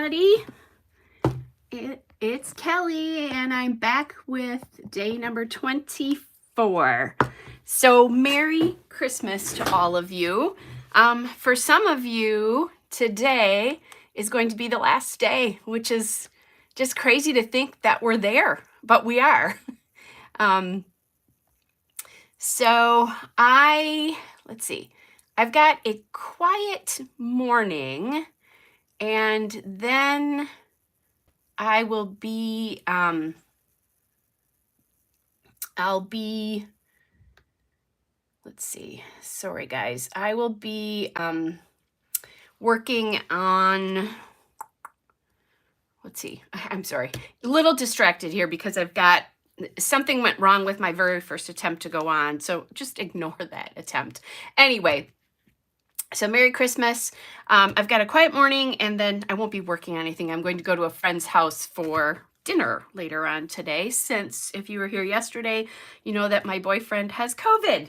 everybody. It's Kelly, and I'm back with day number 24. So Merry Christmas to all of you. For some of you, today is going to be the last day, which is just crazy to think that we're there, but we are. Let's see, I've got a quiet morning, and then I will be, let's see, sorry guys, I will be working on, let's see, I'm sorry, a little distracted here because I've got, something went wrong with my very first attempt to go on, so just ignore that attempt. Anyway, so Merry Christmas. I've got a quiet morning, and then I won't be working on anything. I'm going to go to a friend's house for dinner later on today, since if you were here yesterday, you know that my boyfriend has COVID,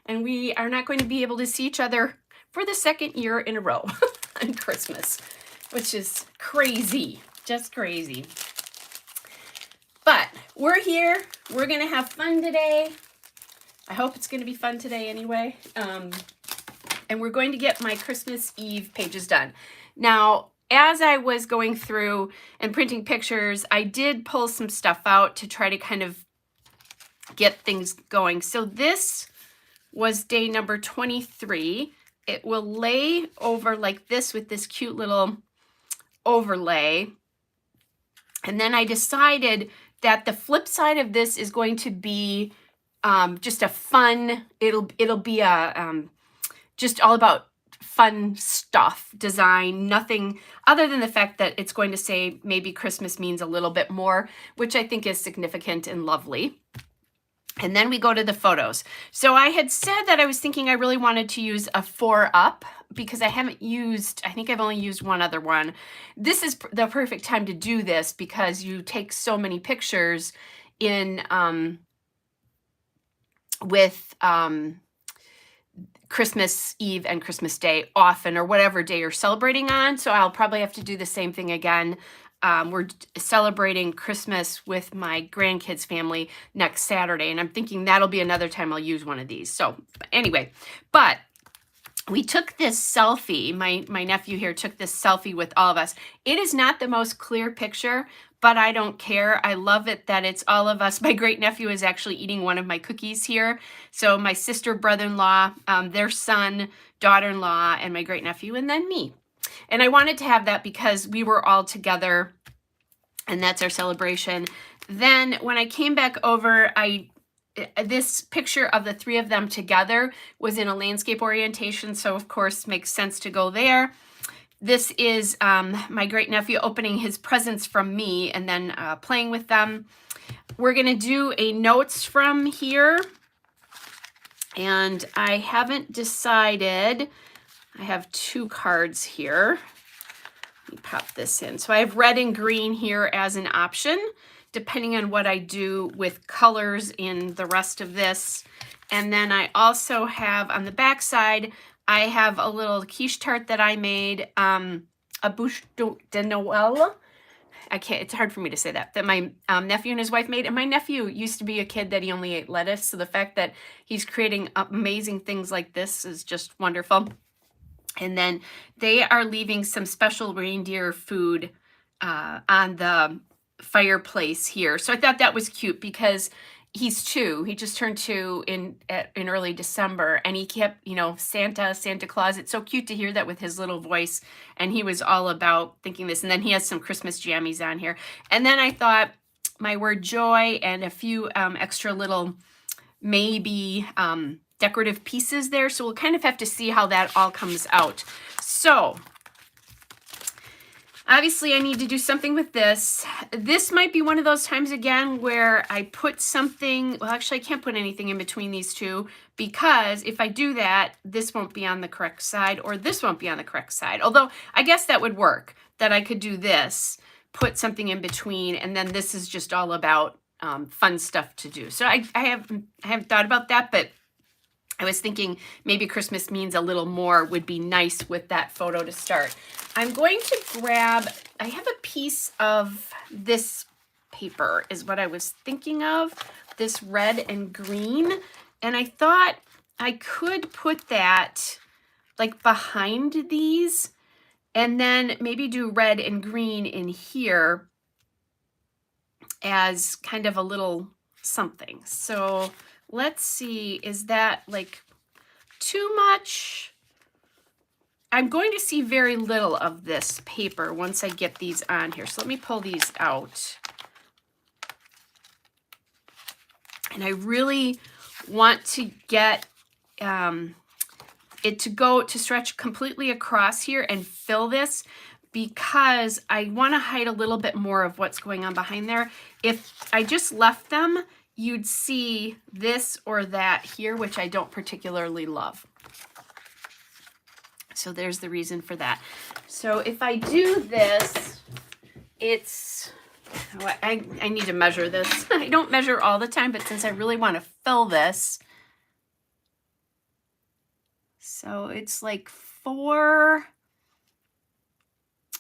and we are not going to be able to see each other for the second year in a row on Christmas, which is crazy, just crazy. But we're here. We're going to have fun today. I hope it's going to be fun today anyway. And we're going to get my Christmas Eve pages done. Now, as I was going through and printing pictures, I did pull some stuff out to try to kind of get things going. So this was day number 23. It will lay over like this with this cute little overlay. And then I decided that the flip side of this is going to be just a fun, it'll be a, just all about fun stuff, design, nothing other than the fact that it's going to say maybe Christmas means a little bit more, which I think is significant and lovely. And then we go to the photos. So I had said that I was thinking I really wanted to use a 4-up because I think I've only used one other one. This is the perfect time to do this because you take so many pictures in with Christmas Eve and Christmas Day often, or whatever day you're celebrating on. So I'll probably have to do the same thing again. We're celebrating Christmas with my grandkids' family next Saturday, and I'm thinking that'll be another time I'll use one of these. So anyway, but we took this selfie. My nephew here took this selfie with all of us. It is not the most clear picture, but I don't care. I love it that it's all of us. My great nephew is actually eating one of my cookies here. So my sister, brother-in-law, their son, daughter-in-law, and my great nephew, and then me. And I wanted to have that because we were all together, and that's our celebration. Then when I came back over, this picture of the three of them together was in a landscape orientation, so of course makes sense to go there. This is my great nephew opening his presents from me and then playing with them. We're gonna do a notes from here, and I haven't decided. I have 2 cards here. Let me pop this in. So I have red and green here as an option, depending on what I do with colors in the rest of this. And then I also have on the back side, I have a little quiche tart that I made, a bûche de Noël. It's hard for me to say that my nephew and his wife made. And my nephew used to be a kid that he only ate lettuce. So the fact that he's creating amazing things like this is just wonderful. And then they are leaving some special reindeer food on the fireplace here. So I thought that was cute because he's 2. He just turned 2 in early December, and he kept, Santa Claus. It's so cute to hear that with his little voice, and he was all about thinking this. And then he has some Christmas jammies on here. And then I thought my word joy and a few extra little maybe decorative pieces there. So we'll kind of have to see how that all comes out. So obviously I need to do something with this. This might be one of those times again where I put something, well, actually I can't put anything in between these two, because if I do that, this won't be on the correct side, or this won't be on the correct side. Although I guess that would work, that I could do this, put something in between, and then this is just all about fun stuff to do. So I haven't thought about that, but I was thinking maybe Christmas means a little more would be nice with that photo to start. I'm going to grab, I have a piece of this paper is what I was thinking of, this red and green. And I thought I could put that like behind these and then maybe do red and green in here as kind of a little something. So let's see, is that like too much? I'm going to see very little of this paper once I get these on here. So let me pull these out. And I really want to get it to stretch completely across here and fill this, because I want to hide a little bit more of what's going on behind there. If I just left them, you'd see this or that here, which I don't particularly love. So there's the reason for that. So if I do this, it's, I need to measure this. I don't measure all the time, but since I really want to fill this, so it's like 4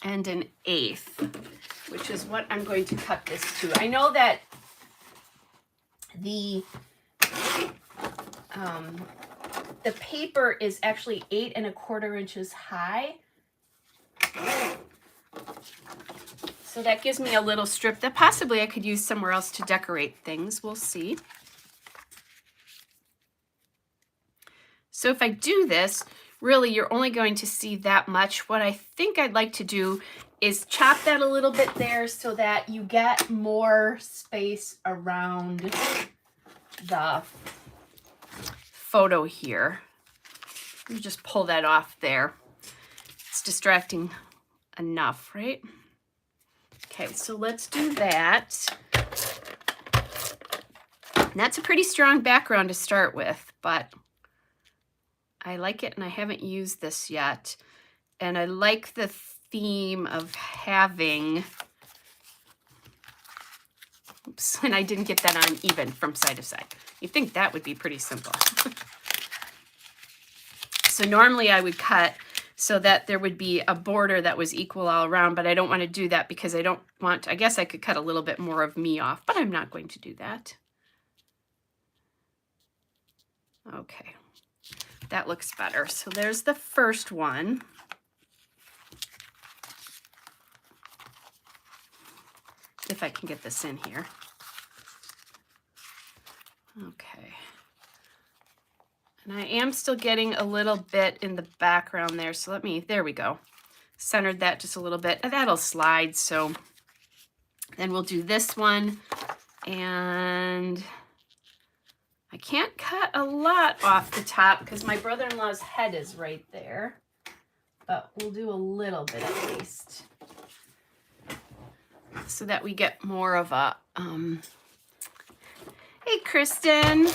1/8, which is what I'm going to cut this to. I know that the paper is actually 8 1/4 inches high. So that gives me a little strip that possibly I could use somewhere else to decorate things. We'll see. So if I do this, really you're only going to see that much. What I think I'd like to do is chop that a little bit there so that you get more space around the photo here. Let me just pull that off there. It's distracting enough, right? Okay, so let's do that. And that's a pretty strong background to start with, but I like it and I haven't used this yet. And I like the theme of having, oops, and I didn't get that on even from side to side. You'd think that would be pretty simple. So normally I would cut so that there would be a border that was equal all around, but I don't want to do that because I don't want, I guess I could cut a little bit more of me off, but I'm not going to do that. Okay, that looks better. So there's the first one. If I can get this in here. Okay. And I am still getting a little bit in the background there. So let me, there we go. Centered that just a little bit. That'll slide. So then we'll do this one. And I can't cut a lot off the top because my brother-in-law's head is right there. But we'll do a little bit at least, so that we get more of a, hey, Kristen.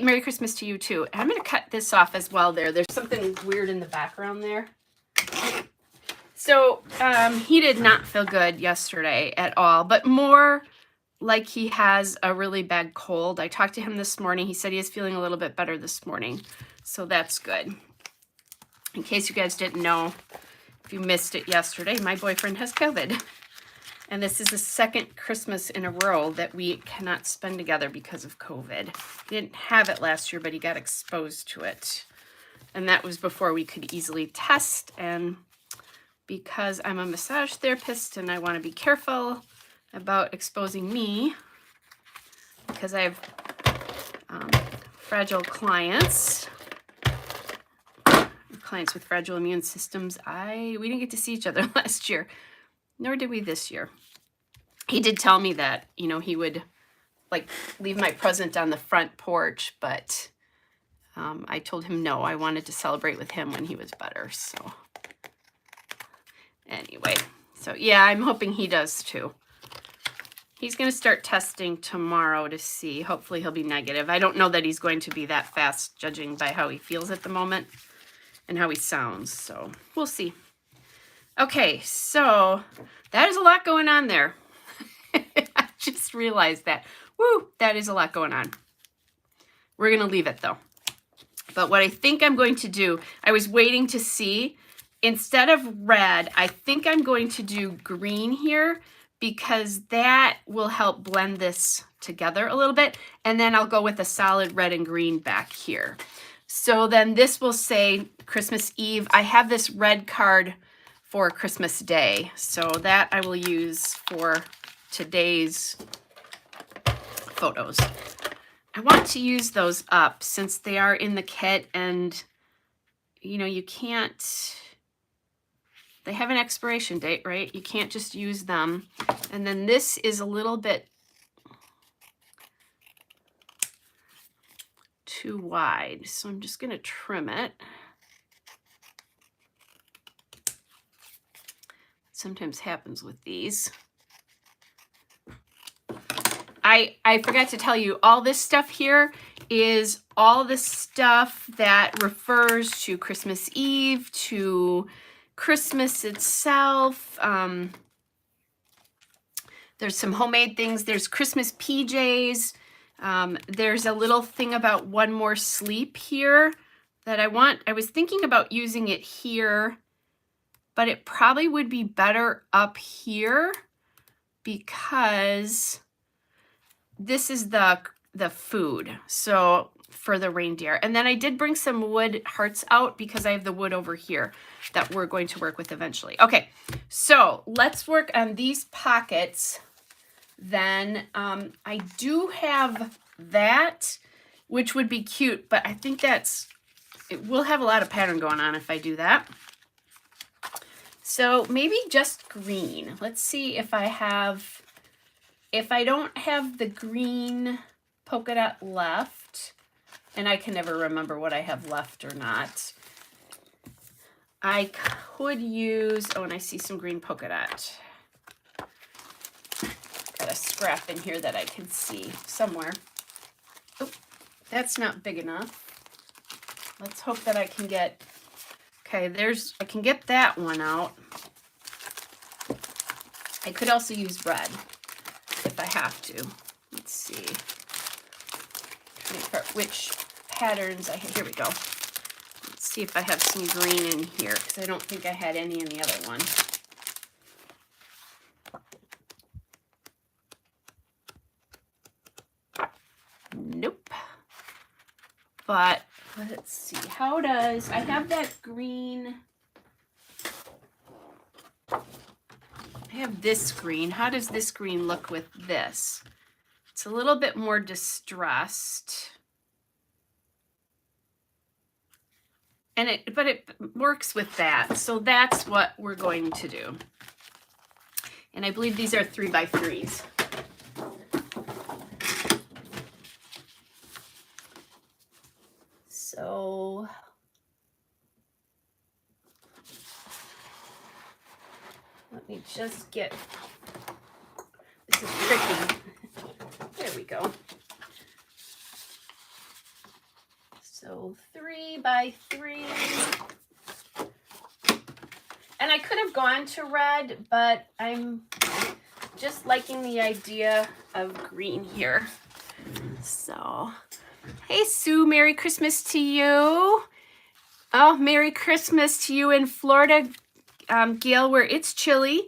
Merry Christmas to you too. I'm going to cut this off as well there. There's something weird in the background there. So he did not feel good yesterday at all, but more like he has a really bad cold. I talked to him this morning. He said he is feeling a little bit better this morning. So that's good. In case you guys didn't know, if you missed it yesterday, my boyfriend has COVID. And this is the second Christmas in a row that we cannot spend together because of COVID. He didn't have it last year, but he got exposed to it. And that was before we could easily test. And because I'm a massage therapist and I want to be careful about exposing me, because I have fragile clients with fragile immune systems, we didn't get to see each other last year, nor did we this year. He did tell me that, you know, he would like leave my present on the front porch, but I told him no, I wanted to celebrate with him when he was better. So anyway, so yeah, I'm hoping he does too. He's going to start testing tomorrow to see. Hopefully he'll be negative. I don't know that he's going to be that fast, judging by how he feels at the moment and how he sounds. So we'll see. Okay, so that is a lot going on there. I just realized that. Woo, that is a lot going on. We're going to leave it though. But what I think I'm going to do, I was waiting to see, instead of red, I think I'm going to do green here because that will help blend this together a little bit. And then I'll go with a solid red and green back here. So then this will say Christmas Eve. I have this red card for Christmas Day. So that I will use for today's photos. I want to use those up since they are in the kit, and you know, you can't, they have an expiration date, right? You can't just use them. And then this is a little bit too wide, so I'm just going to trim it. Sometimes happens with these. I forgot to tell you, all this stuff here is all the stuff that refers to Christmas Eve, to Christmas itself. There's some homemade things. There's Christmas PJs. There's a little thing about One More Sleep here that I was thinking about using it here, but it probably would be better up here because this is the food, so for the reindeer. And then I did bring some wood hearts out because I have the wood over here that we're going to work with eventually. Okay, so let's work on these pockets. Then I do have that, which would be cute, but I think it will have a lot of pattern going on if I do that. So maybe just green. Let's see if if I don't have the green polka dot left, and I can never remember what I have left or not, I could use, oh, and I see some green polka dot. Got a scrap in here that I can see somewhere. Oh, that's not big enough. Let's hope that I can get, okay, I can get that one out. I could also use red if I have to. Let's see. Which patterns I have. Here we go. Let's see if I have some green in here because I don't think I had any in the other one. Nope. But let's see. I have that green. I have this green. How does this green look with this? It's a little bit more distressed. But it works with that. So that's what we're going to do. And I believe these are 3x3s. So let me just get, this is tricky. There we go. So 3x3. And I could have gone to red, but I'm just liking the idea of green here. So, hey Sue, Merry Christmas to you. Oh, Merry Christmas to you in Florida, Gail, where it's chilly.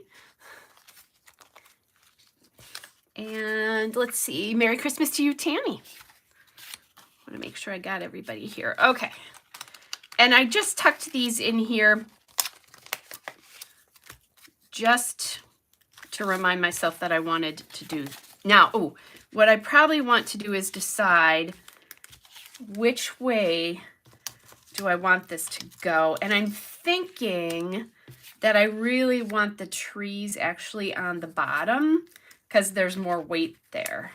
And let's see, Merry Christmas to you, Tammy. I want to make sure I got everybody here. Okay. And I just tucked these in here just to remind myself that I wanted to do. Now, oh, what I probably want to do is decide which way do I want this to go. And I'm thinking that I really want the trees actually on the bottom because there's more weight there.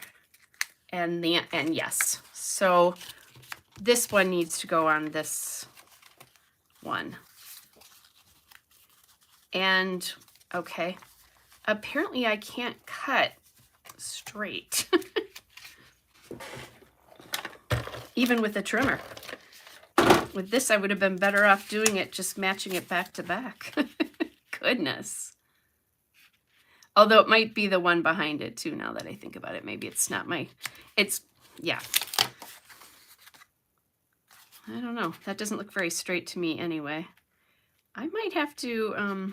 And yes, so this one needs to go on this one. And okay, apparently I can't cut straight, even with a trimmer. With this, I would have been better off doing it, just matching it back to back. Goodness. Although it might be the one behind it too, now that I think about it. Maybe it's not yeah. I don't know. That doesn't look very straight to me anyway. I might have to,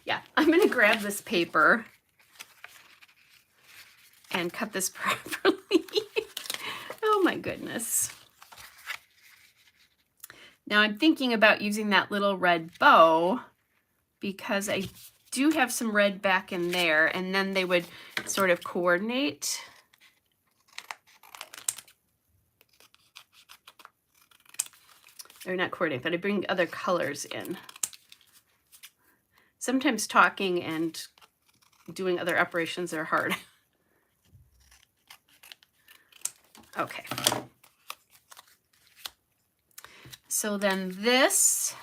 yeah, I'm going to grab this paper and cut this properly. Oh my goodness. Now I'm thinking about using that little red bow because I do have some red back in there, and then they would sort of coordinate. They're not coordinate, but I bring other colors in. Sometimes talking and doing other operations are hard. Okay. So then this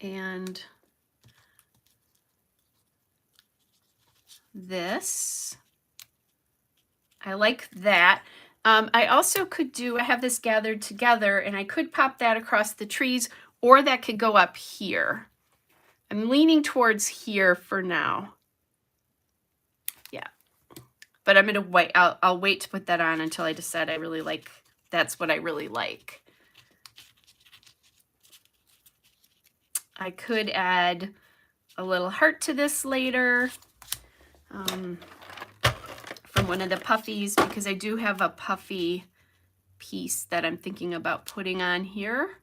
and this, I like that. I also could do, I have this gathered together, and I could pop that across the trees, or that could go up here. I'm leaning towards here for now. Yeah, but I'm gonna wait. I'll wait to put that on until I decide I really like, that's what I really like. I could add a little heart to this later. From one of the puffies, because I do have a puffy piece that I'm thinking about putting on here,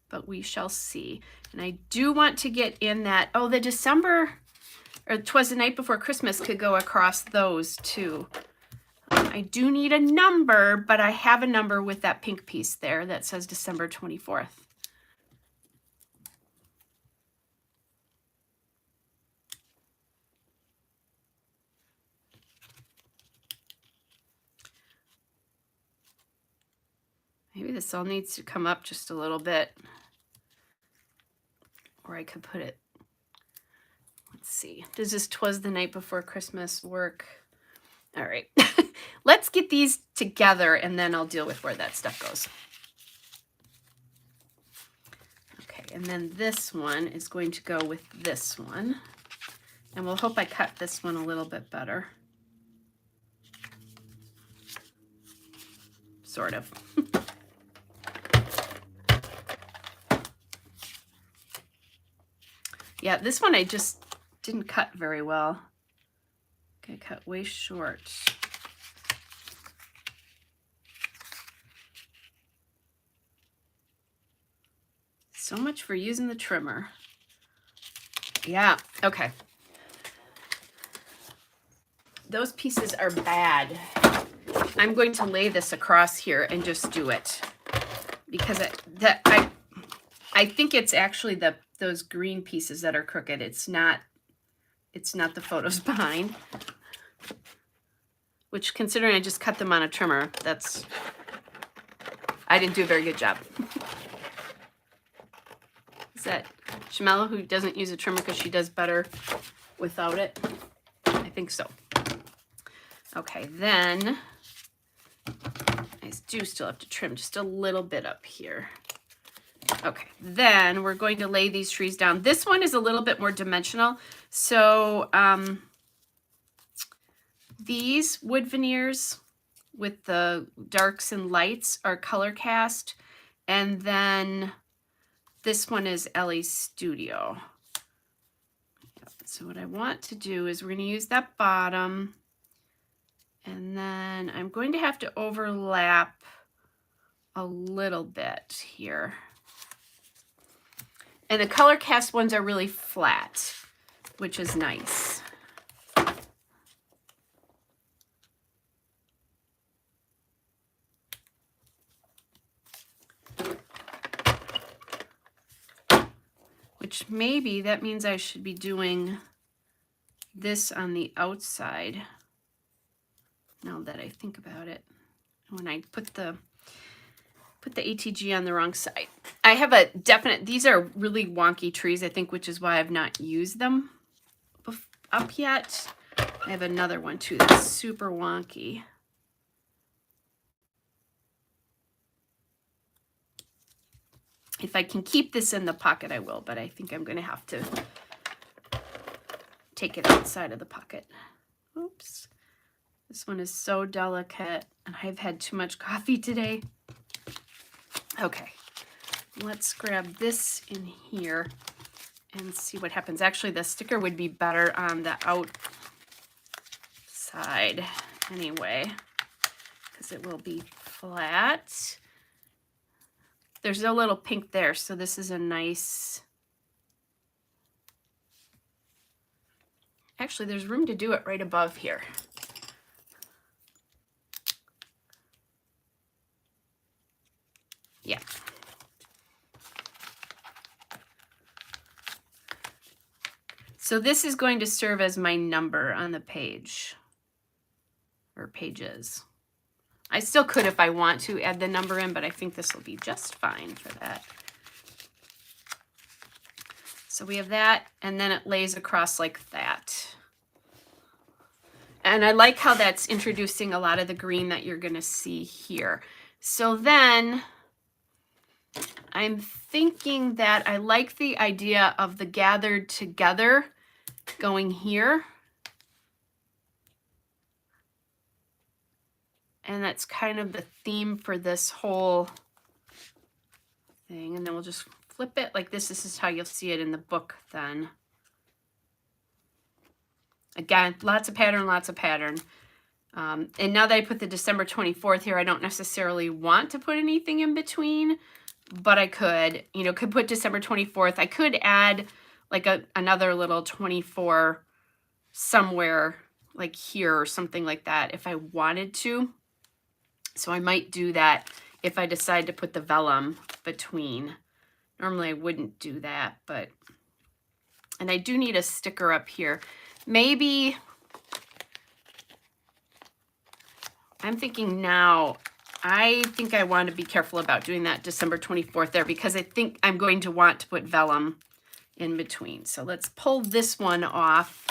but we shall see. And I do want to get in that, oh, the December, or 'Twas the Night Before Christmas could go across those too. I do need a number, but I have a number with that pink piece there that says December 24th. Maybe this all needs to come up just a little bit. Or I could put it, let's see. Does this 'Twas the Night Before Christmas work? All right. Let's get these together, and then I'll deal with where that stuff goes. Okay, and then this one is going to go with this one. And we'll hope I cut this one a little bit better. Sort of. Yeah, this one I just didn't cut very well. Okay, cut way short. So much for using the trimmer. Yeah, okay. Those pieces are bad. I'm going to lay this across here and just do it, because I think it's actually those green pieces that are crooked. It's not the photos behind, which, considering I just cut them on a trimmer, I didn't do a very good job. Is that Shamela, who doesn't use a trimmer because she does better without it? I think so. Okay, then I do still have to trim just a little bit up here. Okay, then we're going to lay these trees down. This one is a little bit more dimensional. So these wood veneers with the darks and lights are color cast. And then this one is Ellie Studio. So what I want to do is we're going to use that bottom. And then I'm going to have to overlap a little bit here. And the color cast ones are really flat, which is nice. Which maybe that means I should be doing this on the outside, now that I think about it. When I put the ATG on the wrong side. I have a definite, these are really wonky trees, I think, which is why I've not used them up yet. I have another one too that's super wonky. If I can keep this in the pocket, I will, but I think I'm going to have to take it outside of the pocket. Oops. This one is so delicate, and I've had too much coffee today. Okay, let's grab this in here and see what happens. Actually, the sticker would be better on the outside anyway, because it will be flat. There's a little pink there, so this is a nice... Actually, there's room to do it right above here. Yeah. So this is going to serve as my number on the page, or pages. I still could, if I want to, add the number in, but I think this will be just fine for that. So we have that, and then it lays across like that. And I like how that's introducing a lot of the green that you're going to see here. So then I'm thinking that I like the idea of the gathered together going here. And that's kind of the theme for this whole thing. And then we'll just flip it like this. This is how you'll see it in the book then. Again, lots of pattern, lots of pattern. And now that I put the December 24th here, I don't necessarily want to put anything in between, but I could, you know, could put December 24th. I could add like another little 24 somewhere like here or something like that if I wanted to. So I might do that if I decide to put the vellum between. Normally I wouldn't do that, but, and I do need a sticker up here. Maybe, I'm thinking now, I think I want to be careful about doing that December 24th there because I think I'm going to want to put vellum in between. So let's pull this one off.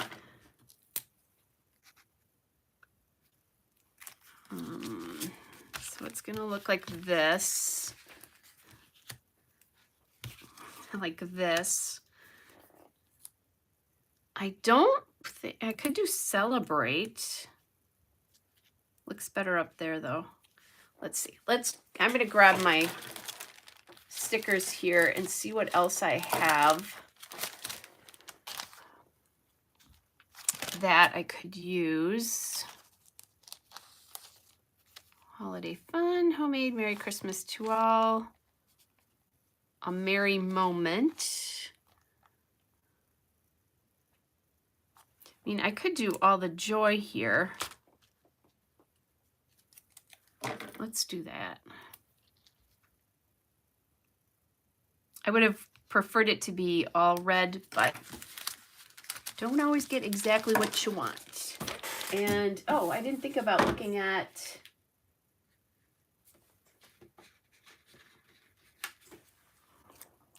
So it's going to look like this. Like this. I don't think, I could do celebrate. Looks better up there though. Let's see. I'm going to grab my stickers here and see what else I have that I could use. Holiday fun, homemade, Merry Christmas to all. A merry moment. I mean, I could do all the joy here. Let's do that. I would have preferred it to be all red, but don't always get exactly what you want. And, oh, I didn't think about looking at...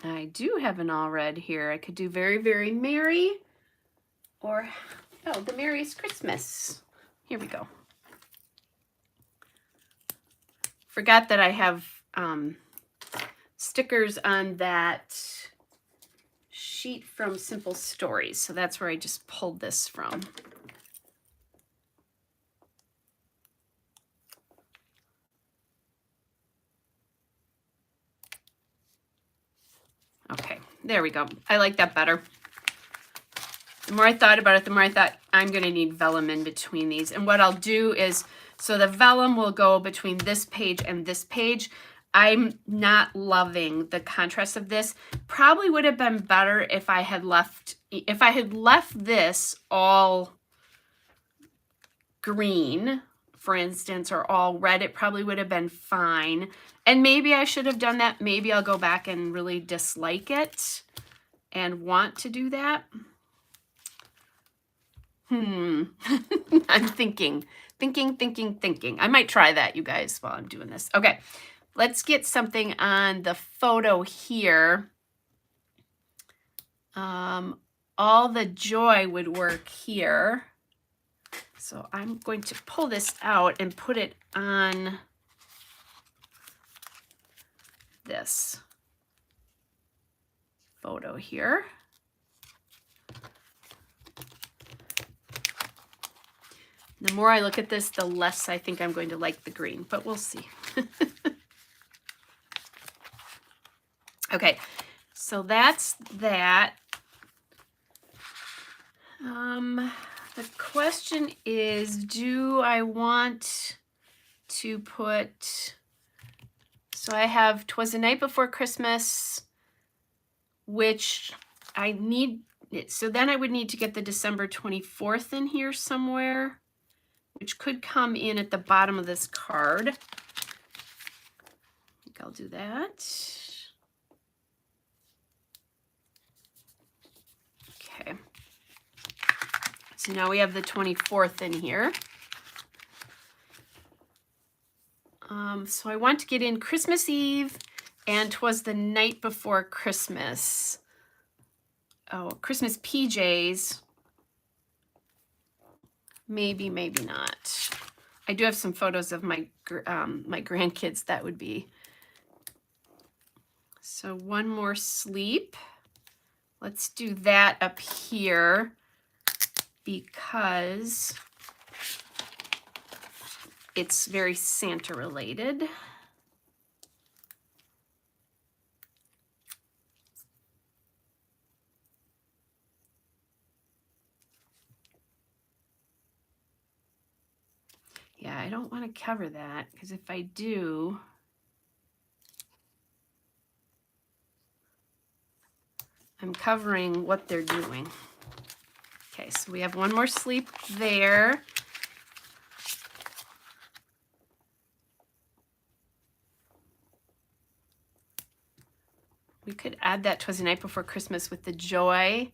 I do have an all red here. I could do very, very merry, or, oh, the merriest Christmas. Here we go. Forgot that I have stickers on that sheet from Simple Stories. So that's where I just pulled this from. Okay, there we go. I like that better. The more I thought about it, the more I thought I'm going to need vellum in between these. And what I'll do is, so the vellum will go between this page and this page. I'm not loving the contrast of this. Probably would have been better if I had left this all green, for instance, or all red. It probably would have been fine. And maybe I should have done that. Maybe I'll go back and really dislike it and want to do that. I'm thinking. I might try that, you guys, while I'm doing this. Okay, let's get something on the photo here. All the joy would work here. So I'm going to pull this out and put it on this photo here. The more I look at this, the less I think I'm going to like the green, but we'll see. Okay, so that's that. The question is, do I want to put, so I have 'Twas the Night Before Christmas, which I need, so then I would need to get the December 24th in here somewhere, which could come in at the bottom of this card. I think I'll do that. Okay. So now we have the 24th in here. So I want to get in Christmas Eve and 'Twas the Night Before Christmas. Oh, Christmas PJs. Maybe, maybe not. I do have some photos of my my grandkids. That would be. So one more sleep. Let's do that up here because it's very Santa related. Yeah, I don't want to cover that because if I do, I'm covering what they're doing. Okay, so we have one more sleep there. We could add that 'Twas the Night Before Christmas with the joy.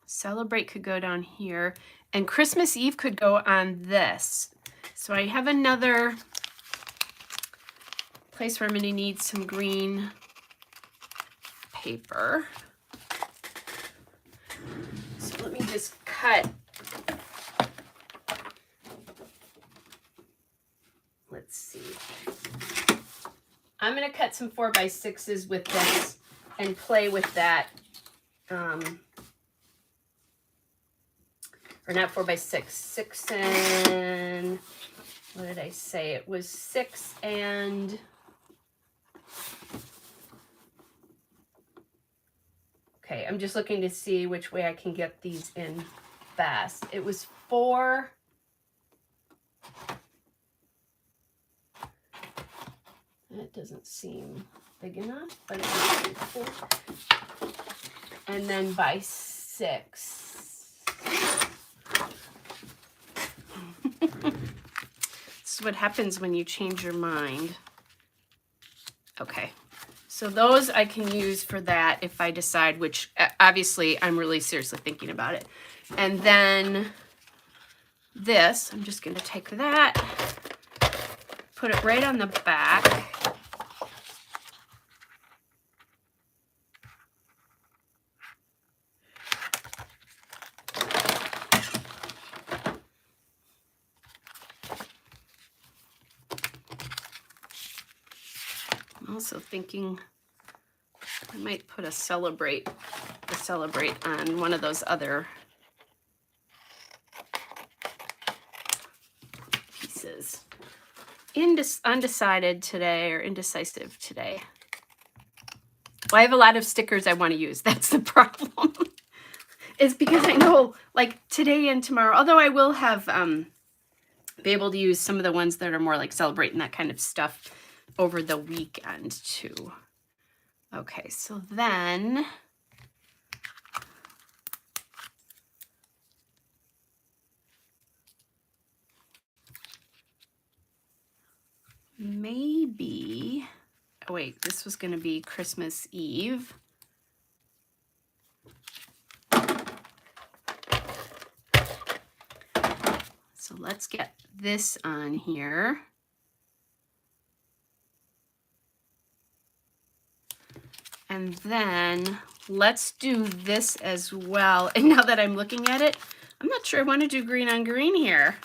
Celebrate could go down here. And Christmas Eve could go on this. So I have another place where I'm going to need some green paper. So let me just cut. Let's see. I'm going to cut some 4x6s with this and play with that. Or not 4x6, 6 and, what did I say? It was 6 and, okay, I'm just looking to see which way I can get these in best. It was 4. That doesn't seem big enough, but it was 4. And then by 6. This is what happens when you change your mind. Okay, so those I can use for that if I decide which, obviously I'm really seriously thinking about it. And then this, I'm just going to take that, put it right on the back. I'm also thinking I might put a celebrate on one of those other pieces. Undecided today, or indecisive today. Well, I have a lot of stickers I want to use. That's the problem. It's because I know, like today and tomorrow, although I will have be able to use some of the ones that are more like celebrating that kind of stuff over the weekend too. Okay, so then maybe, oh wait, this was going to be Christmas Eve. So let's get this on here. And then let's do this as well. And now that I'm looking at it, I'm not sure I want to do green on green here.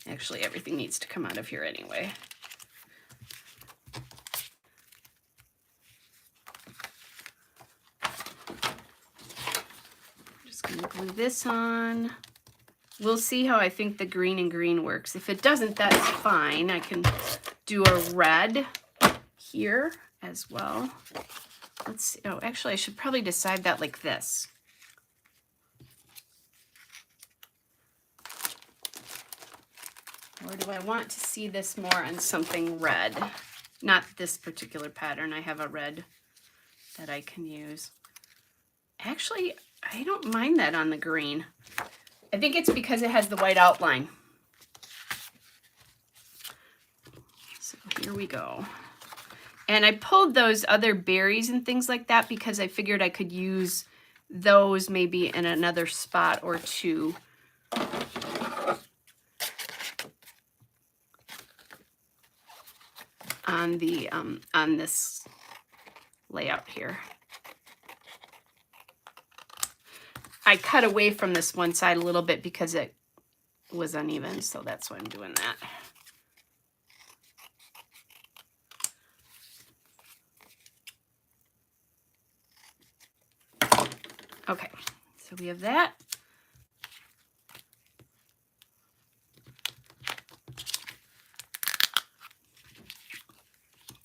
Actually, everything needs to come out of here anyway. I'm just going to glue this on. we'll see how I think the green and green works. If it doesn't, that's fine. I can do a red here as well. Let's see. Oh, actually, I should probably decide that like this. Or do I want to see this more on something red? Not this particular pattern. I have a red that I can use. Actually, I don't mind that on the green. I think it's because it has the white outline. So here we go. And I pulled those other berries and things like that because I figured I could use those maybe in another spot or two. On this layout here. I cut away from this one side a little bit because it was uneven, so that's why I'm doing that. Okay, so we have that.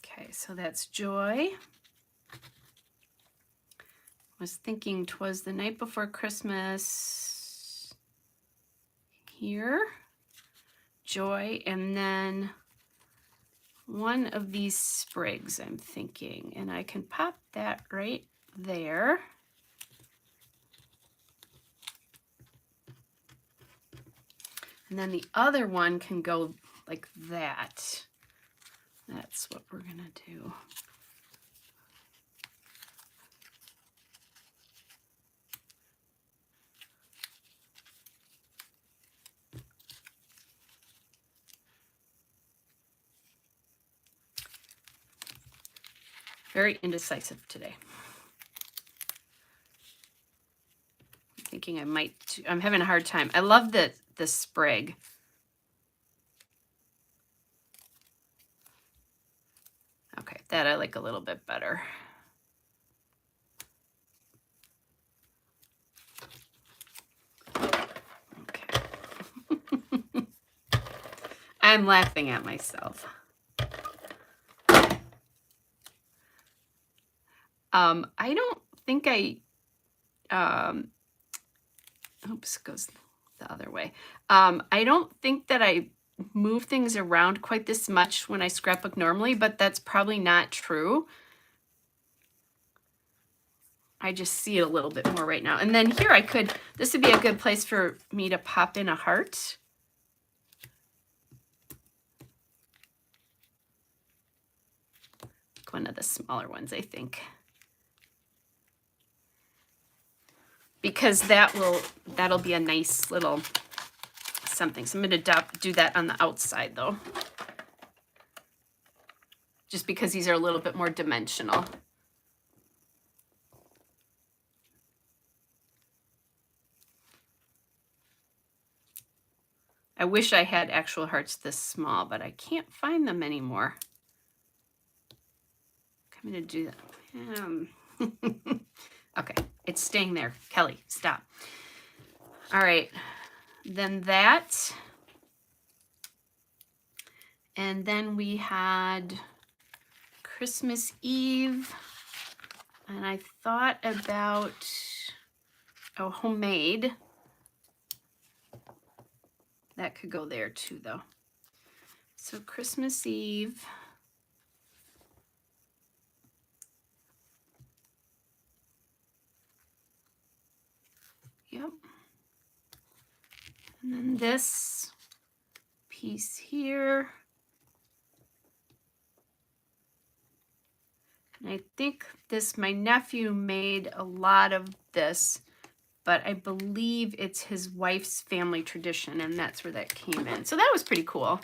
Okay, so that's Joy. Was thinking 'twas the night before Christmas here, Joy, and then one of these sprigs I'm thinking, and I can pop that right there. And then the other one can go like that. That's what we're gonna do. Very indecisive today. I'm thinking I might, I'm having a hard time. I love the sprig. Okay, that I like a little bit better. Okay. I'm laughing at myself. I don't think oops, goes the other way. I don't think that I move things around quite this much when I scrapbook normally, but that's probably not true. I just see it a little bit more right now. And then here this would be a good place for me to pop in a heart. One of the smaller ones, I think. Because that'll be a nice little something. So I'm going to do that on the outside though. Just because these are a little bit more dimensional. I wish I had actual hearts this small, but I can't find them anymore. I'm going to do that. Okay, it's staying there. Kelly, stop. All right, then that. And then we had Christmas Eve. And I thought about homemade. That could go there too, though. So Christmas Eve. Yep. And then this piece here. And I think my nephew made a lot of this, but I believe it's his wife's family tradition, and that's where that came in. So that was pretty cool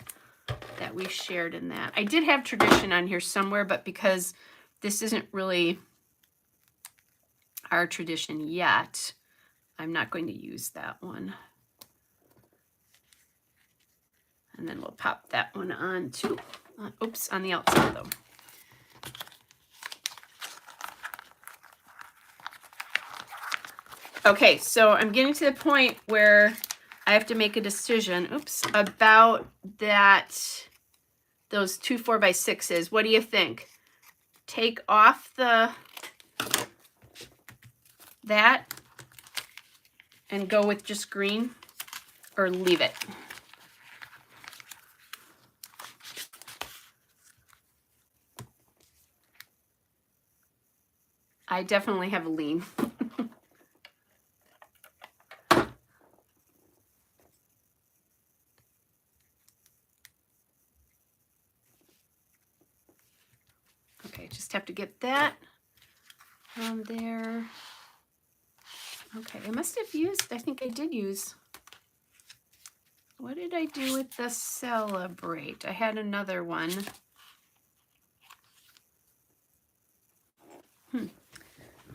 that we shared in that. I did have tradition on here somewhere, but because this isn't really our tradition yet, I'm not going to use that one. And then we'll pop that one on too. Oops, on the outside though. Okay, so I'm getting to the point where I have to make a decision, oops, about those 2 4x6s. What do you think? Take off that and go with just green, or leave it? I definitely have a lean. Okay, just have to get that on there. Okay, I must have used, I think I did use, what did I do with the Celebrate? I had another one.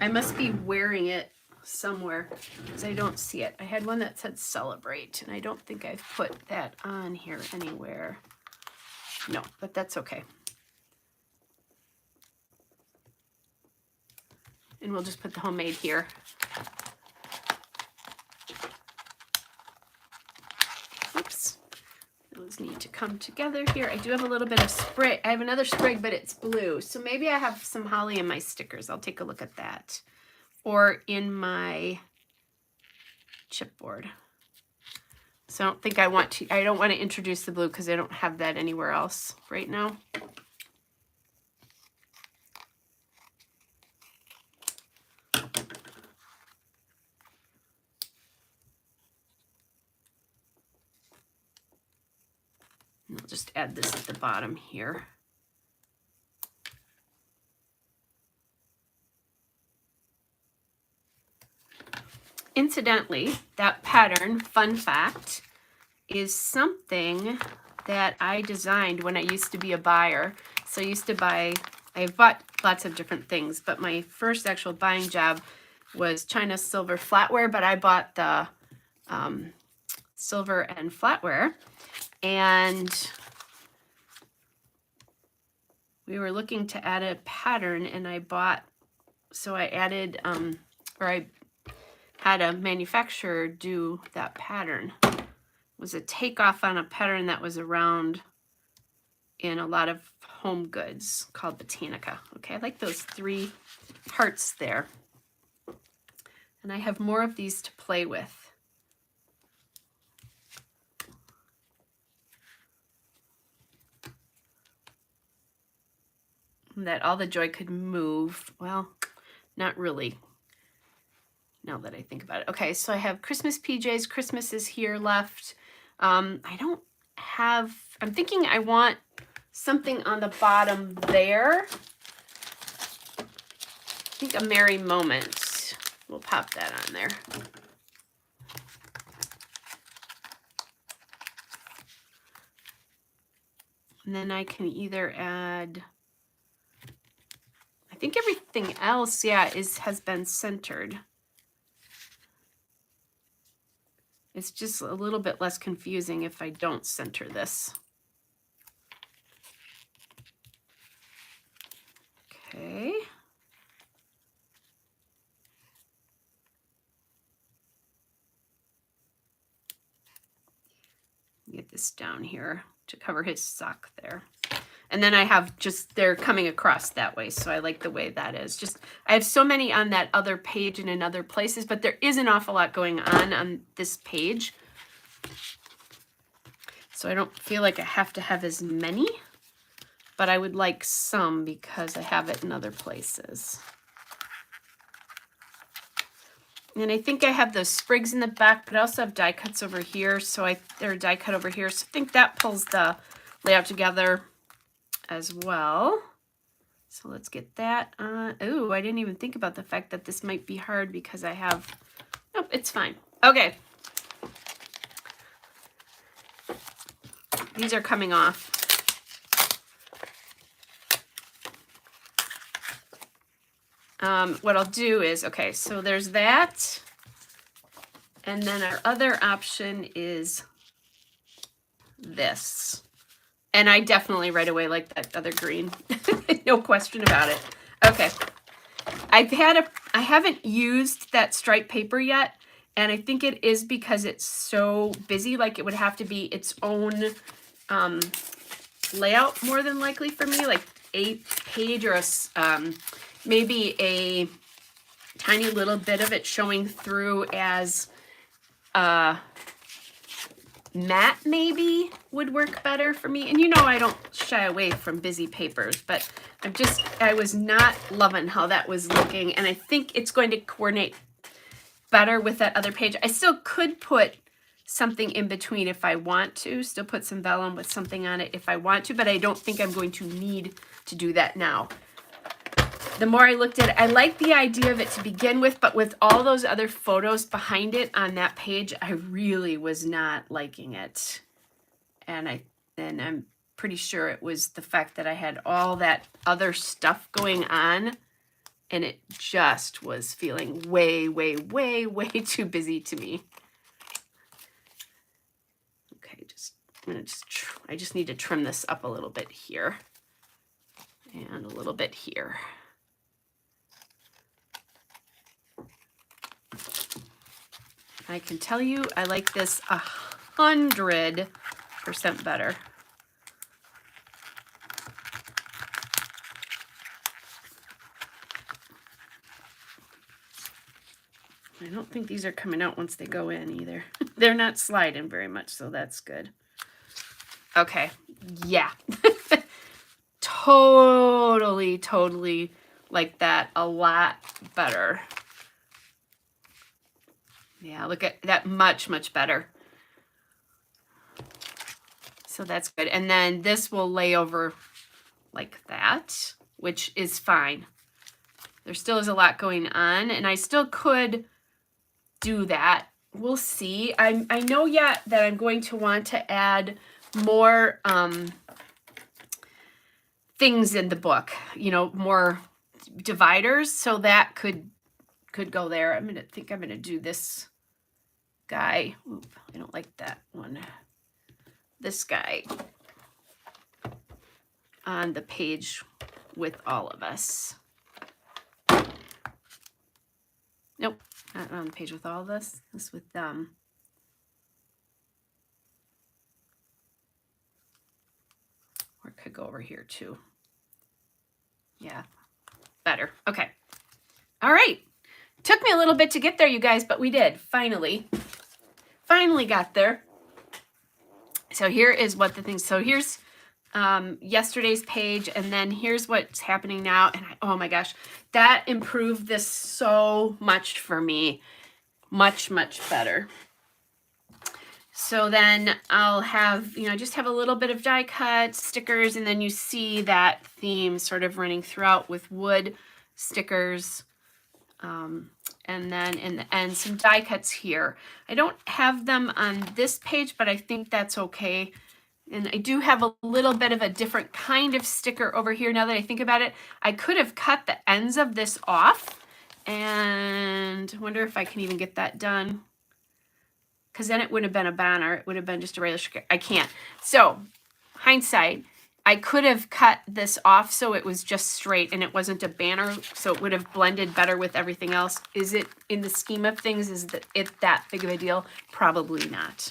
I must be wearing it somewhere because I don't see it. I had one that said Celebrate, and I don't think I've put that on here anywhere. No, but that's okay. And we'll just put the homemade here. Oops. Those need to come together here. I do have a little bit of sprig. I have another sprig, but it's blue. So maybe I have some holly in my stickers. I'll take a look at that. Or in my chipboard. So I don't think I want to, I don't want to introduce the blue because I don't have that anywhere else right now. And I'll just add this at the bottom here. Incidentally, that pattern, fun fact, is something that I designed when I used to be a buyer. So I used to buy, I've bought lots of different things, but my first actual buying job was China silver flatware, but I bought the silver and flatware. And we were looking to add a pattern, and I bought, so I added, or I had a manufacturer do that pattern. It was a takeoff on a pattern that was around in a lot of home goods called Botanica. Okay, I like those 3 hearts there. And I have more of these to play with. That all the joy could move. Well, not really, now that I think about it. Okay, so I have Christmas PJs. Christmas is here left. I don't have, I'm thinking I want something on the bottom there. I think a Merry Moment. We'll pop that on there. And then I can either add, I think everything else, yeah, has been centered. It's just a little bit less confusing if I don't center this. Okay. Get this down here to cover his sock there. And then I have just, they're coming across that way. So I like the way that is. Just, I have so many on that other page and in other places, but there is an awful lot going on this page. So I don't feel like I have to have as many, but I would like some because I have it in other places. And I think I have those sprigs in the back, but I also have die cuts over here. So they're a die cut over here. So I think that pulls the layout together as well. So let's get that on. Oh, I didn't even think about the fact that this might be hard because I have, nope, it's fine. Okay. These are coming off. What I'll do is, okay, so there's that. And then our other option is this. And I definitely right away like that other green. No question about it. Okay. I haven't used that striped paper yet. And I think it is because it's so busy, like it would have to be its own layout more than likely for me, like a page or maybe a tiny little bit of it showing through as matte maybe would work better for me. And you know I don't shy away from busy papers, but I was not loving how that was looking, and I think it's going to coordinate better with that other page. I still could put something in between if I want to, still put some vellum with something on it if I want to, but I don't think I'm going to need to do that now. The more I looked at it, I liked the idea of it to begin with, but with all those other photos behind it on that page, I really was not liking it. And I'm pretty sure it was the fact that I had all that other stuff going on, and it just was feeling way, way, way, way too busy to me. Okay, I just need to trim this up a little bit here and a little bit here. I can tell you I like this 100% better. I don't think these are coming out once they go in either. They're not sliding very much, so that's good. Okay, yeah. Totally like that a lot better. Yeah, look at that, much better. So that's good. And then this will lay over like that, which is fine. There still is a lot going on, and I still could do that. We'll see. I know yet that I'm going to want to add more things in the book, you know, more dividers, so that could go there. I'm gonna do this guy. Oop, I don't like that one. This guy on the page with all of us. Nope, not on the page with all of us. This with them. Or it could go over here too. Yeah, better. Okay. All right. Took me a little bit to get there, you guys, but we did. Finally got there. So here is what the thing. So here's yesterday's page, and then here's what's happening now. And oh my gosh, that improved this so much for me. Much better. So then I'll have, you know, just have a little bit of die cut stickers, and then you see that theme sort of running throughout with wood stickers. And then in the end, some die cuts here. I don't have them on this page, but I think that's okay. And I do have a little bit of a different kind of sticker over here. Now that I think about it, I could have cut the ends of this off, and I wonder if I can even get that done, because then it wouldn't have been a banner. It would have been just a regular sticker. I can't. So hindsight, I could have cut this off so it was just straight and it wasn't a banner, so it would have blended better with everything else. Is it, in the scheme of things, is it that big of a deal? Probably not.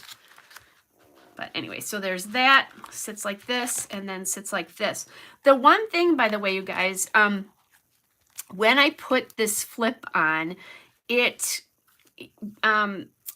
But anyway, so there's that. Sits like this and then sits like this. The one thing, by the way, you guys, when I put this flip on, it...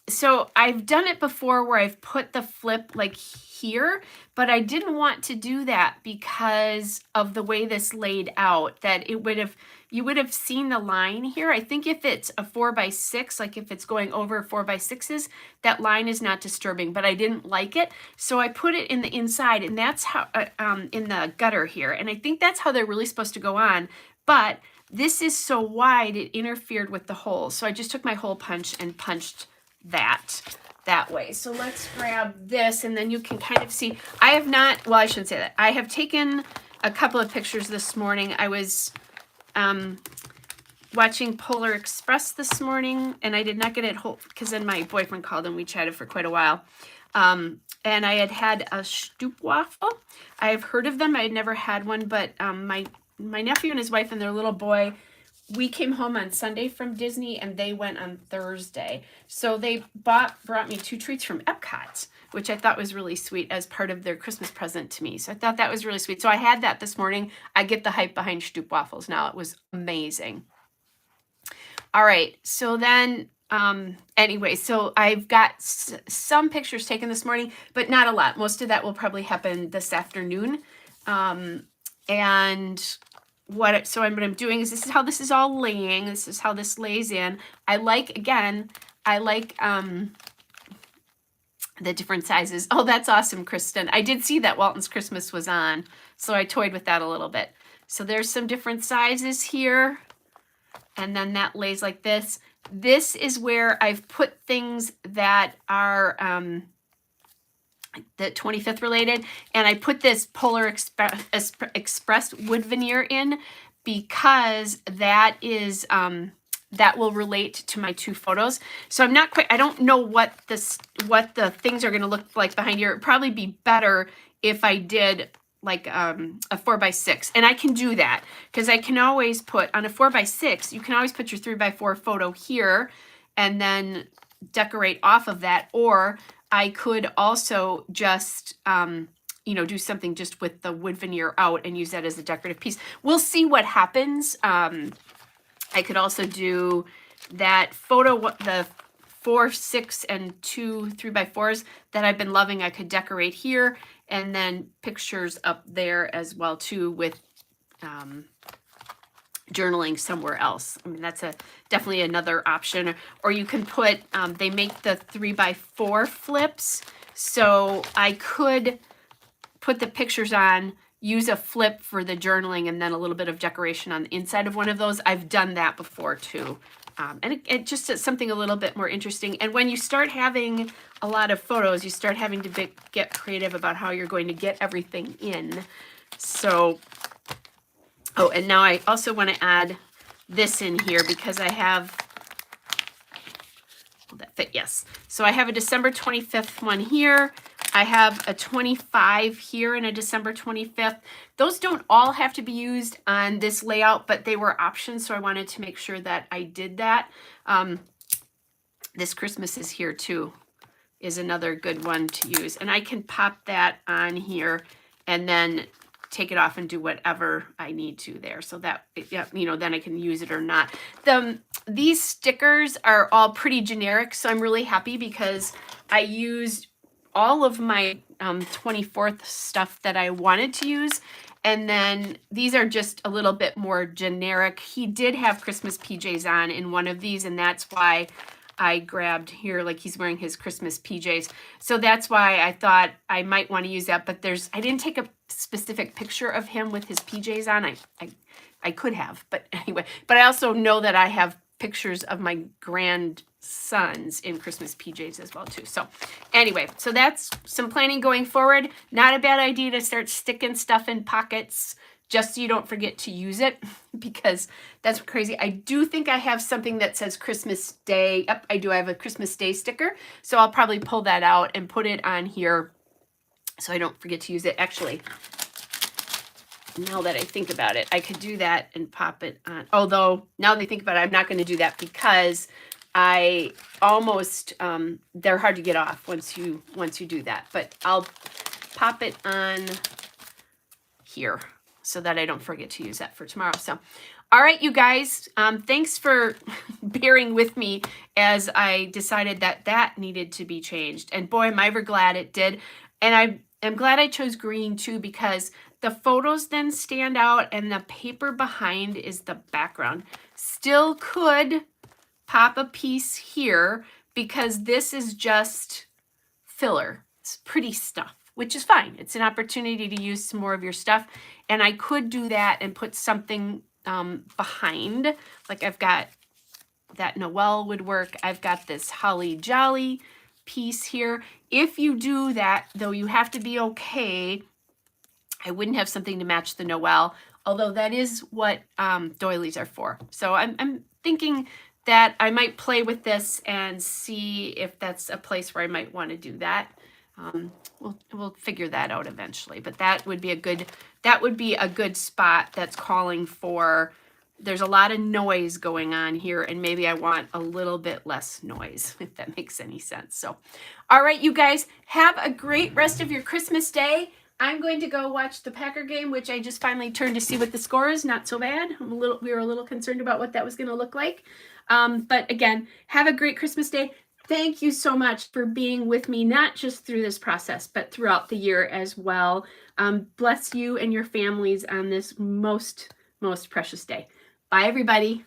so I've done it before where I've put the flip like here, but I didn't want to do that because of the way this laid out, that it would have, you would have seen the line here. I think if it's a 4x6, like if it's going over 4x6s, that line is not disturbing, but I didn't like it. So I put it in the inside, and that's how, in the gutter here. And I think that's how they're really supposed to go on. But this is so wide, it interfered with the holes. So I just took my hole punch and punched that way. So let's grab this, and then you can kind of see. I have not, well, I shouldn't say that. I have taken a couple of pictures this morning. I was watching Polar Express this morning, and I did not get it whole, because then my boyfriend called and we chatted for quite a while. And I had a Stroopwafel. I have heard of them. I had never had one, but my nephew and his wife and their little boy we came home on Sunday from Disney and they went on Thursday. So they brought me 2 treats from Epcot, which I thought was really sweet as part of their Christmas present to me. So I thought that was really sweet. So I had that this morning. I get the hype behind Stoop waffles now. It was amazing. All right. So then anyway, so I've got some pictures taken this morning, but not a lot. Most of that will probably happen this afternoon. And what I'm doing is, this is how this is all laying. This is how this lays in. I like the different sizes. Oh, that's awesome, Kristen. I did see that Walton's Christmas was on, so I toyed with that a little bit. So there's some different sizes here. And then that lays like this. This is where I've put things that are the 25th related, and I put this Polar Express wood veneer in because that is that will relate to my 2 photos. So I'm not quite, I don't know what the things are going to look like behind here. It'd probably be better if I did like a 4x6, and I can do that because I can always put on a 4x6, you can always put your 3x4 photo here and then decorate off of that, or I could also just do something just with the wood veneer out and use that as a decorative piece. We'll see what happens. I could also do that photo, the 4, 6, and 2 3x4s that I've been loving. I could decorate here, and then pictures up there as well too with journaling somewhere else. I mean, that's definitely another option. Or you can put, they make the 3x4 flips, so I could put the pictures on, use a flip for the journaling, and then a little bit of decoration on the inside of one of those. I've done that before too. And it just is something a little bit more interesting. And when you start having a lot of photos, you start having to get creative about how you're going to get everything in. So, oh, and now I also want to add this in here because I have, will that fit? Yes. So I have a December 25th one here. I have a 25 here and a December 25th. Those don't all have to be used on this layout, but they were options, so I wanted to make sure that I did that. This Christmas is here too, is another good one to use. And I can pop that on here and then take it off and do whatever I need to there. So that, then I can use it or not. These stickers are all pretty generic, so I'm really happy because I used all of my 24th stuff that I wanted to use. And then these are just a little bit more generic. He did have Christmas PJs on in one of these, and that's why I grabbed here, like he's wearing his Christmas PJs. So that's why I thought I might want to use that, but I didn't take a specific picture of him with his PJs on. I could have, but anyway, but I also know that I have pictures of my grandsons in Christmas PJs as well too. So anyway, so that's some planning going forward. Not a bad idea to start sticking stuff in pockets just so you don't forget to use it, because that's crazy. I do think I have something that says Christmas Day. Yep, I do. I have a Christmas Day sticker. So I'll probably pull that out and put it on here so I don't forget to use it. Actually, now that I think about it, I could do that and pop it on. Although now that I think about it, I'm not going to do that because I almost, they're hard to get off once you do that. But I'll pop it on here so that I don't forget to use that for tomorrow. So, all right, you guys, thanks for bearing with me as I decided that needed to be changed. And boy, am I ever glad it did. And I am glad I chose green too, because the photos then stand out and the paper behind is the background. Still could pop a piece here because this is just filler. It's pretty stuff, which is fine. It's an opportunity to use some more of your stuff. And I could do that and put something behind. Like I've got that Noel would work. I've got this Holly Jolly piece here. If you do that, though, you have to be okay. I wouldn't have something to match the Noel, although that is what doilies are for. So I'm thinking that I might play with this and see if that's a place where I might want to do that. We'll figure that out eventually, but that would be a good spot that's calling for there's a lot of noise going on here, and maybe I want a little bit less noise, if that makes any sense. So, all right, you guys, have a great rest of your Christmas day. I'm going to go watch the Packer game, which I just finally turned to see what the score is. Not so bad. We were a little concerned about what that was going to look like. But again, have a great Christmas day. Thank you so much for being with me, not just through this process, but throughout the year as well. Bless you and your families on this most precious day. Bye, everybody.